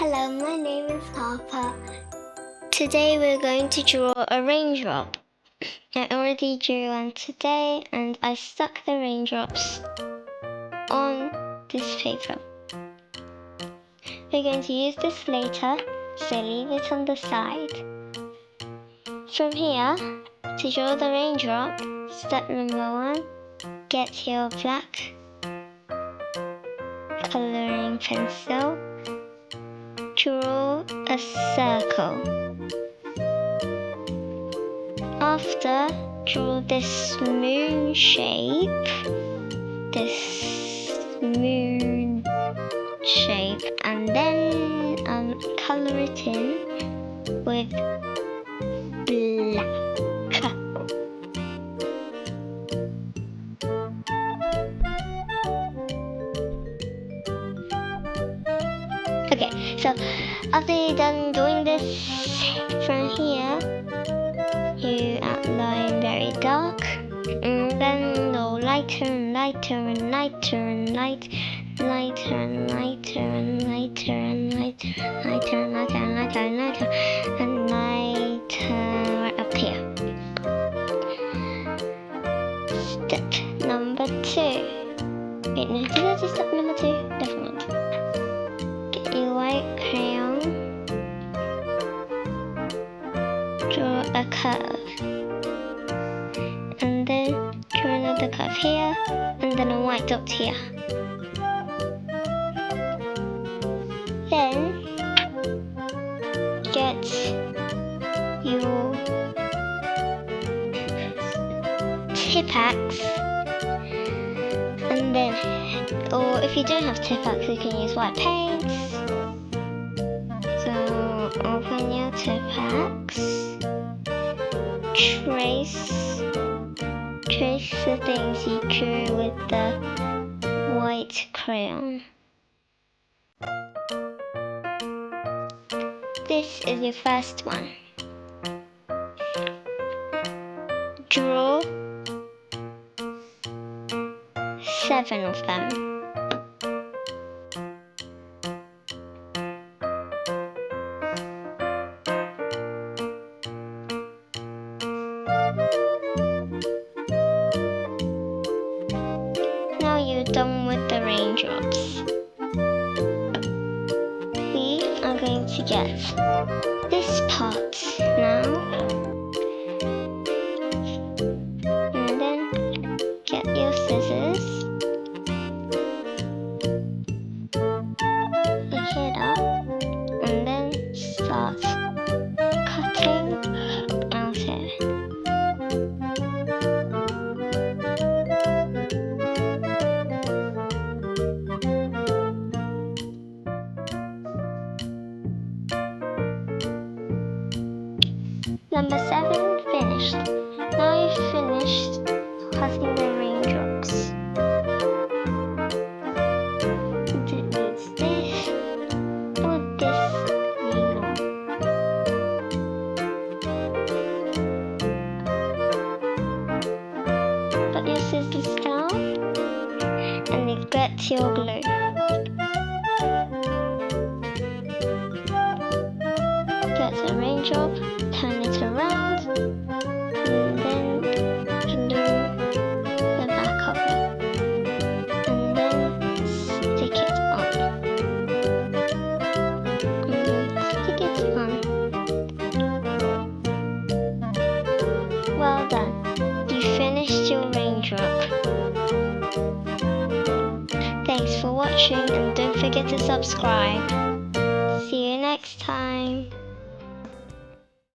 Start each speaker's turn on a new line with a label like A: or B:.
A: Hello, my name is Harper. Today we're going to draw a raindrop. I already drew one today and I stuck the raindrops on this paper. We're going to use this later, so leave it on the side. From here, to draw the raindrop, step number 1, get your black coloring pencil. Draw a circle. After, draw this moon shape. And then color it in with black. Okay, so after you're done doing this from here, you outline very dark, and then go lighter and lighter and lighter and lighter and lighter and lighter and lighter and lighter and lighter and lighter and lighter and lighter right up here. Step number 2. Wait, no, did I do step number 2? Never mind. Get your white crayon. Draw a curve. And then draw another curve here. And then a white dot here. Then get your Tipp-ex, and then, or if you don't have Tipp-ex, you can use white paints. So open your Tipp-ex, trace the things you drew with the white crayon. This is your first one. Draw 7 of them. Now you're done with the raindrops. We are going to get this part now, and then get your scissors, pick it up, and then start cutting out here. Number 7 finished. Now you've finished cutting the raindrops. It needs this or this needle. Put your scissors down and you get your glue. Get a raindrop, turn it around, and then glue the back of it, and then stick it on. Stick it on. Well done. You finished your raindrop. Thanks for watching, and don't forget to subscribe.